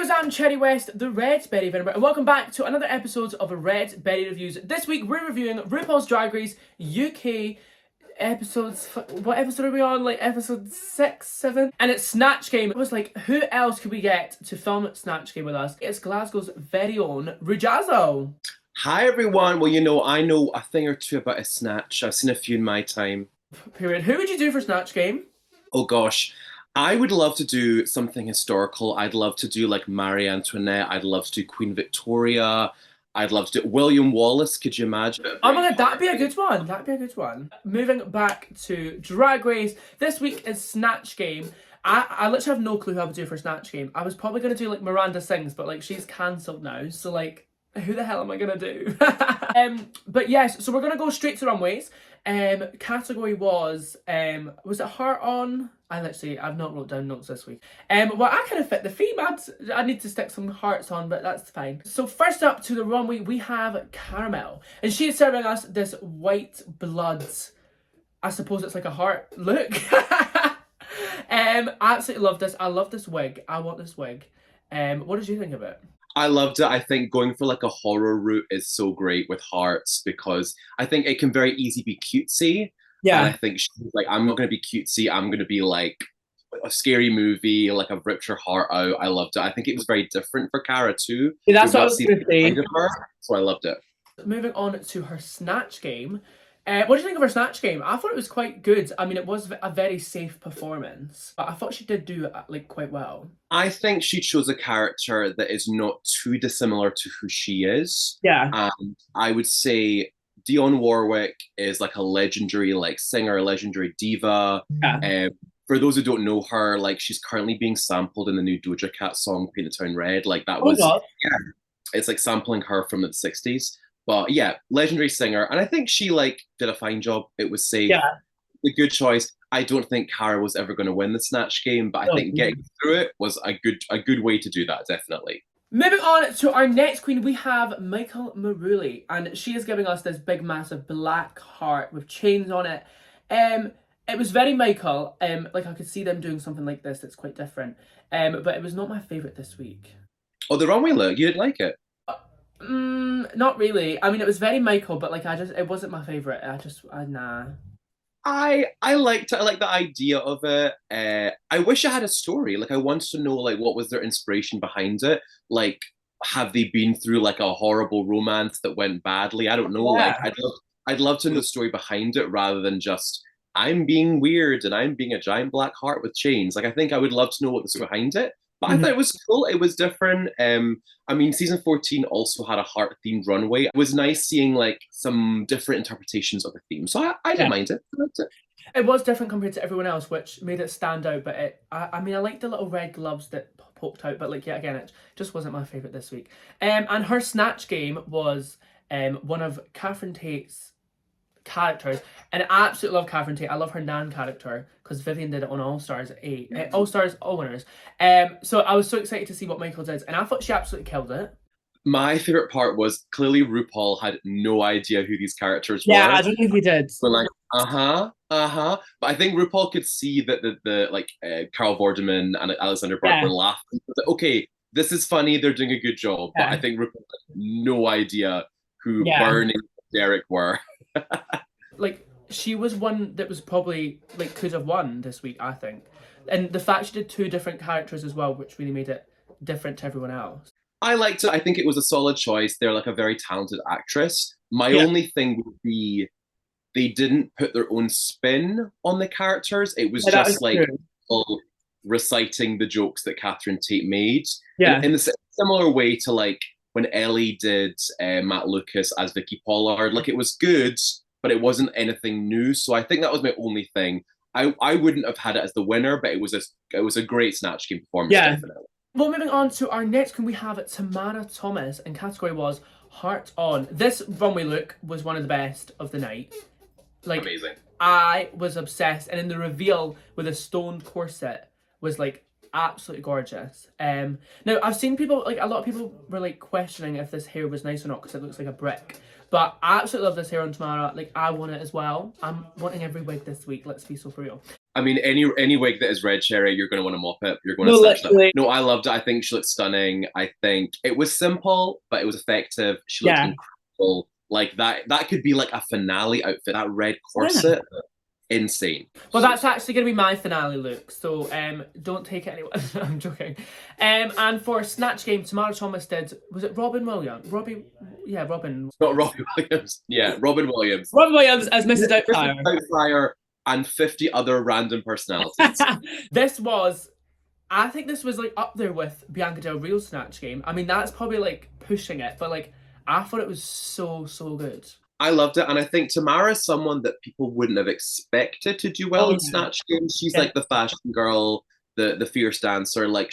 Glasgows, I'm Cherry West, the Red Berry Venom, and welcome back to another episode of Red Berry Reviews. This week we're reviewing RuPaul's Drag Race UK episodes. What episode are we on? Like episode 6, 7? And it's Snatch Game. I was like, who else could we get to film Snatch Game with us? It's Glasgow's very own Rujazzle. Hi everyone. Well, I know a thing or two about a Snatch. I've seen a few in my time. Period. Who would you do for Snatch Game? Oh gosh. I would love to do something historical. I'd love to do like Marie Antoinette. I'd love to do Queen Victoria. I'd love to do William Wallace. Could you imagine? Oh my god, that'd be a good one. That'd be a good one. Moving back to Drag Race. This week is Snatch Game. I literally have no clue who I would do for Snatch Game. I was probably going to do like Miranda Sings, but like she's cancelled now. So like, who the hell am I going to do? But yes, so we're going to go straight to runways. Category was it Heart On? I've not wrote down notes this week. Well, I kind of fit the theme. I need to stick some hearts on, but that's fine. So first up to the runway, we have Cara Melle. And she is serving us this white blood, I suppose it's like a heart look. I absolutely love this. I love this wig. I want this wig. What did you think of it? I loved it. I think going for like a horror route is so great with hearts because I think it can very easily be cutesy. Yeah. And I think she's like, I'm not going to be cutesy. I'm going to be like a scary movie. Like I've ripped her heart out. I loved it. I think it was very different for Cara too. Yeah, that's what I was going to say. So I loved it. Moving on to her Snatch Game. What do you think of her Snatch Game? I thought it was quite good. I mean, it was a very safe performance, but I thought she did do it like quite well. I think she chose a character that is not too dissimilar to who she is. Yeah. And I would say Dionne Warwick is like a legendary like singer, a legendary diva. Yeah. For those who don't know her, like she's currently being sampled in the new Doja Cat song "Paint the Town Red." Like that was, yeah, it's like sampling her from the 60s. But yeah, legendary singer, and I think she like did a fine job. It was safe, yeah, a good choice. I don't think Cara was ever going to win the Snatch Game, but I think getting through it was a good way to do that, definitely. Moving on to our next queen, we have Marouli, and she is giving us this big, massive black heart with chains on it. It was very Michael. Like I could see them doing something like this that's quite different. But it was not my favorite this week. Oh, the runway look, you didn't like it? Not really. I mean, it was very Michael, but like it wasn't my favorite. Nah. I liked it. I like the idea of it. I wish I had a story. Like I wanted to know like what was their inspiration behind it. Like have they been through like a horrible romance that went badly? I don't know. Yeah. Like I'd love to know the story behind it rather than just I'm being weird and I'm being a giant black heart with chains. Like I think I would love to know what the story behind it. But I thought it was cool. It was different. I mean, season 14 also had a heart-themed runway. It was nice seeing like some different interpretations of the theme. So I didn't mind it. It was different compared to everyone else, which made it stand out. But I mean, I liked the little red gloves that poked out. But like, yeah, again, it just wasn't my favorite this week. And her Snatch Game was one of Catherine Tate's characters, and I absolutely love Catherine Tate. I love her Nan character because Vivian did it on All Stars 8, All Stars All Winners. So I was so excited to see what Michael did, and I thought she absolutely killed it. My favorite part was clearly RuPaul had no idea who these characters were. Yeah, I don't think he did. So like, But I think RuPaul could see that the like Carol Vorderman and Alexander Burke were laughing. Okay, this is funny. They're doing a good job, but I think RuPaul had no idea who Bernie and Derek were. Like she was one that was probably like could have won this week, I think, and the fact she did two different characters as well, which really made it different to everyone else. I liked it. I think it was a solid choice. They're like a very talented actress. My only thing would be they didn't put their own spin on the characters. It was just like reciting the jokes that Catherine Tate made. Yeah, in a similar way to like when Ellie did Matt Lucas as Vicky Pollard. Like it was good, but it wasn't anything new. So I think that was my only thing. I wouldn't have had it as the winner, but it was a great Snatch Game performance, definitely. Well, moving on to our next one, we have Tomara Thomas, and category was Heart On. This runway look was one of the best of the night. Like, amazing. I was obsessed, and in the reveal with a stone corset was like absolutely gorgeous. Now I've seen people, like a lot of people were like questioning if this hair was nice or not because it looks like a brick. But I absolutely love this hair on Tomara. Like I want it as well. I'm wanting every wig this week. Let's be so for real. I mean, any wig that is red cherry, you're going to want to mop it. You're going to No, snatch that. literally. No, I loved it. I think she looked stunning. I think it was simple, but it was effective. She looked Yeah. incredible. Like that could be like a finale outfit. That red corset, insane. Well, that's actually going to be my finale look, so don't take it anyone. I'm joking. And for Snatch Game, Tomara Thomas did, was it Robin Williams? Robin. Not Robin Williams. Yeah, Robin Williams. Robin Williams as Mrs. Doubtfire. Mrs. Doubtfire and 50 other random personalities. I think this was like up there with Bianca Del Rio's Snatch Game. I mean, that's probably like pushing it, but like I thought it was so good. I loved it, and I think Tamara is someone that people wouldn't have expected to do well in Snatch Game. She's like the fashion girl, the fierce dancer. Like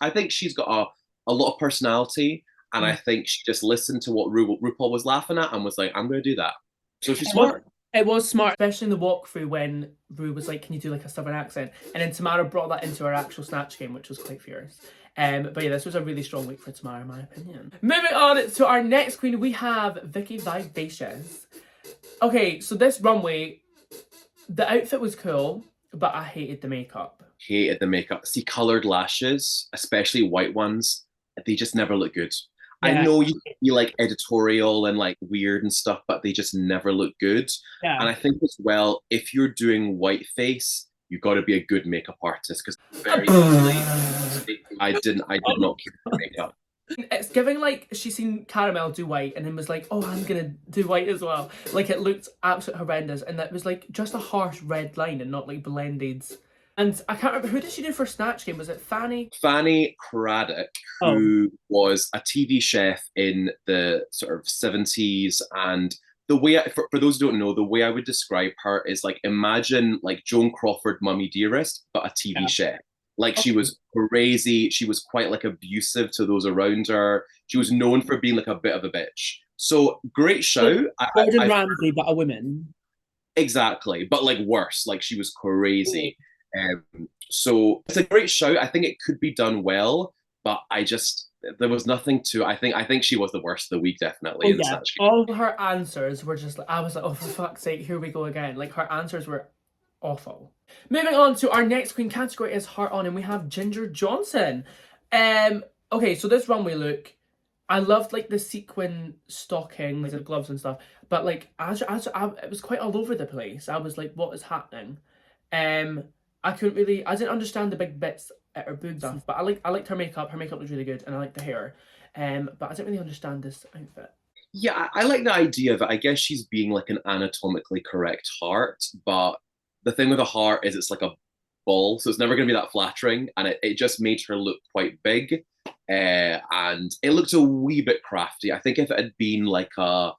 I think she's got a lot of personality, and I think she just listened to what RuPaul was laughing at and was like, I'm going to do that. So she's smart. It was smart, especially in the walkthrough when Ru was like, can you do like a southern accent? And then Tamara brought that into her actual Snatch Game, which was quite fierce. But yeah, this was a really strong week for Tamara, in my opinion. Moving on to our next queen, we have Vicky Vivacious. Okay, so this runway, the outfit was cool, but I hated the makeup. Hated the makeup. See, coloured lashes, especially white ones, they just never look good. Yeah. I know you can be like editorial and like weird and stuff, but they just never look good. Yeah. And I think as well, if you're doing whiteface, you got to be a good makeup artist because very easily, I did not keep the makeup. It's giving like she's seen Cara Melle do white and then was like, oh, I'm gonna do white as well. Like it looked absolutely horrendous, and that was like just a harsh red line and not like blended. And I can't remember, who did she do for Snatch Game? Was it Fanny? Fanny Craddock, who was a TV chef in the sort of 70s. And the way, for those who don't know, the way I would describe her is like, imagine like Joan Crawford, Mummy Dearest, but a TV chef. Like she was crazy. She was quite like abusive to those around her. She was known for being like a bit of a bitch. So great show. Gordon Ramsay, but a woman. Exactly. But like worse, like she was crazy. So it's a great show. I think it could be done well, but there was nothing to. I think she was the worst of the week, definitely. In Snatch Game. All her answers were just like, I was like, oh, for fuck's sake, here we go again. Like her answers were awful. Moving on to our next queen category is Heart On, and we have Ginger Johnson. Okay, so this runway look, I loved like the sequin stockings and gloves and stuff, but like it was quite all over the place. I was like, what is happening? I didn't understand the big bits at her boobs stuff, but I liked her makeup. Her makeup was really good, and I liked the hair. But I didn't really understand this outfit. Yeah, I like the idea of it. I guess she's being like an anatomically correct heart, but the thing with a heart is it's like a ball, so it's never going to be that flattering, and it just made her look quite big, and it looked a wee bit crafty. I think if it had been like a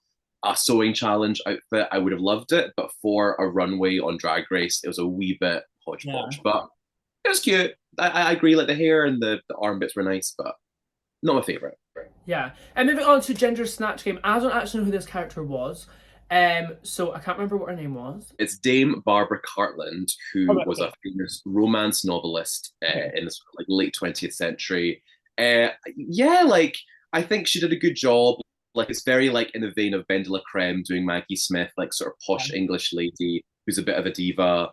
sewing challenge outfit, I would have loved it, but for a runway on Drag Race, it was a wee bit hodgepodge, but it was cute. I agree, like the hair and the arm bits were nice, but not my favourite. Yeah, and moving on to Ginger's Snatch Game, I don't actually know who this character was, so I can't remember what her name was. It's Dame Barbara Cartland, who was a famous romance novelist in the like late 20th century. Yeah, like I think she did a good job. Like it's very like in the vein of Ben de la Creme doing Maggie Smith, like sort of posh English lady who's a bit of a diva.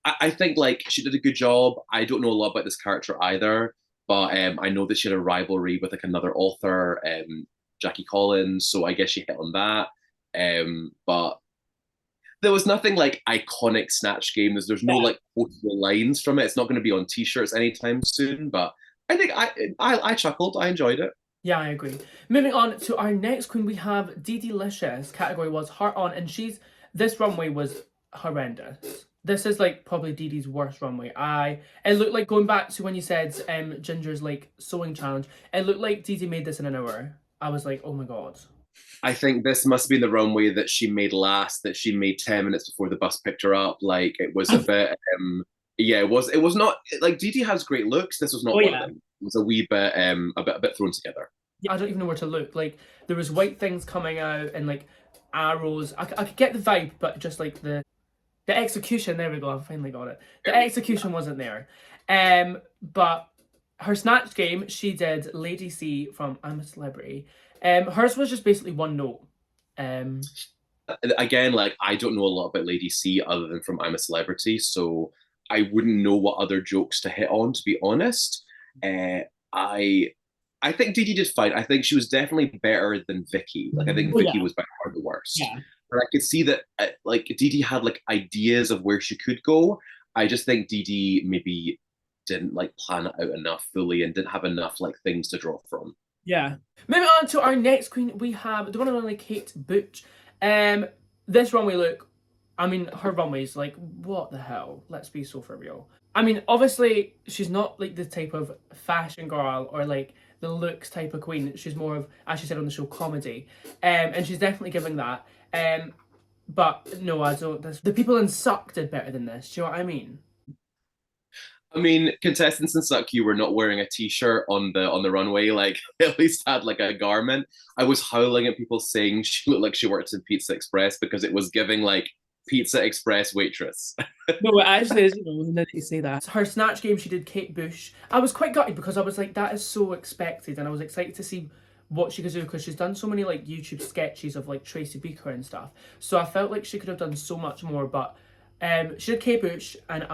I think like she did a good job. I don't know a lot about this character either, but I know that she had a rivalry with like another author, Jackie Collins, so I guess she hit on that. But there was nothing like iconic Snatch Game. There's no like quotable lines from it. It's not going to be on t-shirts anytime soon, but I think I chuckled. I enjoyed it. Yeah, I agree. Moving on to our next queen, we have DeDeLicious. Category was Heart On, and this runway was horrendous. This is like probably Dee Dee's worst runway. It looked like, going back to when you said Ginger's like sewing challenge, it looked like Dee Dee made this in an hour. I was like, oh my god. I think this must be the runway that she made last, that she made 10 minutes before the bus picked her up. Like it was a bit yeah, it was not like Dee Dee has great looks. This was not one of them. It was a wee bit a bit thrown together. Yeah, I don't even know where to look. Like there was white things coming out and like arrows. I could get the vibe, but just like the execution, there we go, I finally got it. The execution wasn't there. But her Snatch Game, she did Lady C from I'm a Celebrity. Hers was just basically one note. again, like I don't know a lot about Lady C other than from I'm a Celebrity, so I wouldn't know what other jokes to hit on, to be honest. I I think Dee Dee did fine. I think she was definitely better than Vicky. Like I think Oh Vicky yeah, was by far the worst. yeah. But I could see that like Dee Dee had like ideas of where she could go. I just think Dee Dee maybe didn't like plan it out enough fully and didn't have enough like things to draw from. Yeah. Moving on to our next queen, we have the one and only Kate Butch. This runway look, I mean, her runway's like, what the hell? Let's be so for real. I mean, obviously, she's not like the type of fashion girl or like the looks type of queen. She's more of, as she said on the show, comedy. And she's definitely giving that. But no, I don't. The people in Suck did better than this. Do you know what I mean? I mean, contestants in Suck You were not wearing a t-shirt on the runway. Like at least had like a garment. I was howling at people saying she looked like she worked in Pizza Express because it was giving like Pizza Express waitress. No, it actually is, you know, now that you say that. Her Snatch game, she did Kate Bush. I was quite gutted because I was like, that is so expected, and I was excited to see what she could do because she's done so many like YouTube sketches of like Tracy Beaker and stuff. So I felt like she could have done so much more, but she did Kate Bush, and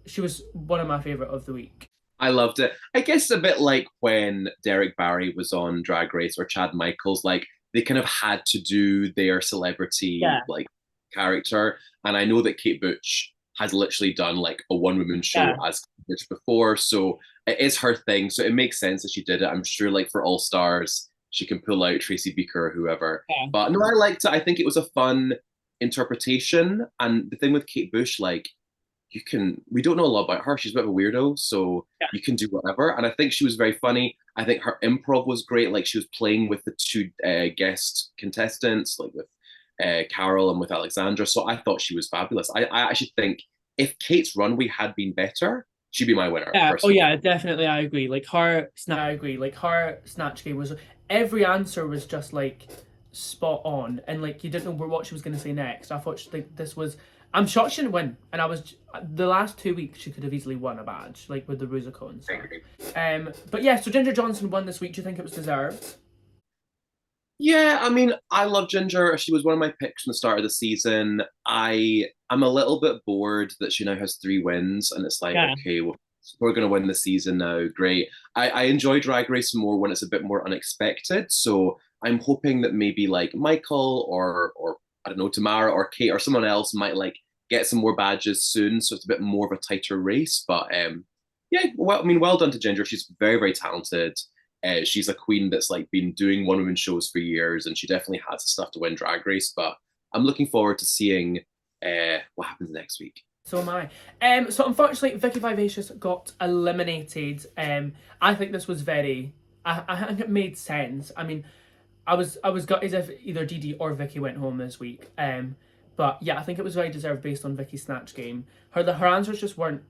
she was one of my favourite of the week. I loved it. I guess a bit like when Derek Barry was on Drag Race or Chad Michaels, like they kind of had to do their celebrity Yeah, like character. And I know that Kate Butch has literally done like a one woman show yeah, as Kate Butch before, so it is her thing. So it makes sense that she did it. I'm sure, like for All Stars, she can pull out Tracy Beaker or whoever. yeah. But no, I liked it. I think it was a fun interpretation. And the thing with Kate Bush, like we don't know a lot about her. She's a bit of a weirdo, so Yeah. you can do whatever. And I think she was very funny. I think her improv was great. Like she was playing with the two guest contestants, like with Carol and with Alexandra. So I thought she was fabulous. I actually think if Kate's runway had been better, she'd be my winner. Yeah. Oh Personally. yeah, definitely. I agree. I agree. Like her Snatch game was every answer was just like spot on, and like you didn't know what she was going to say next. I thought like this was. I'm shocked she didn't win, and I was the last 2 weeks she could have easily won a badge, like with the Rusical and stuff. But yeah, so Ginger Johnson won this week. Do you think it was deserved? Yeah, I mean, I love Ginger. She was one of my picks from the start of the season. I'm a little bit bored that she now has 3 wins, and it's like, Yeah. okay, well, we're going to win the season now. Great. I enjoy Drag Race more when it's a bit more unexpected. So I'm hoping that maybe like Michael or I don't know, Tamara or Kate or someone else might like get some more badges soon. So it's a bit more of a tighter race. But yeah, well, I mean, well done to Ginger. She's very, very talented. She's a queen that's like been doing one woman shows for years, and she definitely has stuff to win Drag Race. But I'm looking forward to seeing what happens next week. So am I. So unfortunately, Vicky Vivacious got eliminated. I think this was very. I think it made sense. I mean, I was gutted if either Dee Dee or Vicky went home this week. But yeah, I think it was very deserved based on Vicky's Snatch game. Her answers just weren't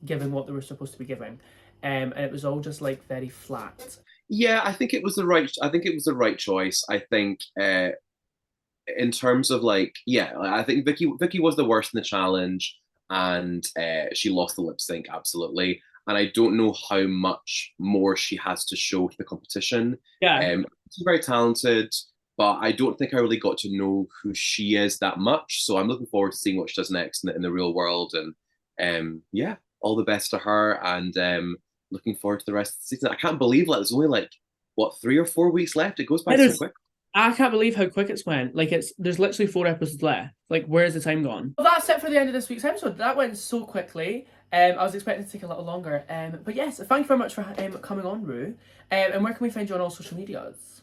giving what they were supposed to be giving. And it was all just like very flat. Yeah, I think it was the right. I think it was the right choice. I think in terms of like, yeah, I think Vicky was the worst in the challenge, and she lost the lip sync absolutely. And I don't know how much more she has to show to the competition. Yeah. She's very talented, but I don't think I really got to know who she is that much. So I'm looking forward to seeing what she does next in the real world. And yeah, all the best to her. And looking forward to the rest of the season. I can't believe like there's only like what 3 or 4 weeks left. It goes by so quick. I can't believe how quick it's went. Like there's literally 4 episodes left. Like where's the time gone? Well, that's it for the end of this week's episode. That went so quickly. I was expecting to take a little longer. But yes, thank you very much for coming on, Ru. And where can we find you on all social medias?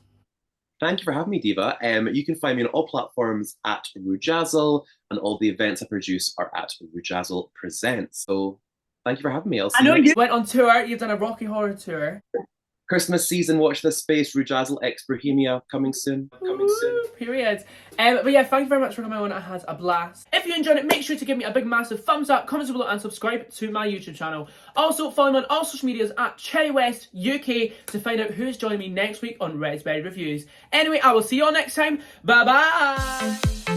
Thank you for having me, Diva. You can find me on all platforms at Rujazzle, and all the events I produce are at Rujazzle Presents. So thank you for having me. I know you went on tour. You've done a Rocky Horror tour. Christmas season, watch this space. Rujazzle X Bohemia coming soon. Coming soon. Period. But yeah, thank you very much for coming on. I had a blast. If you enjoyed it, make sure to give me a big massive thumbs up, comment below, and subscribe to my YouTube channel. Also, follow me on all social medias at Cherry West UK to find out who's joining me next week on Red's Bed Reviews. Anyway, I will see you all next time. Bye bye.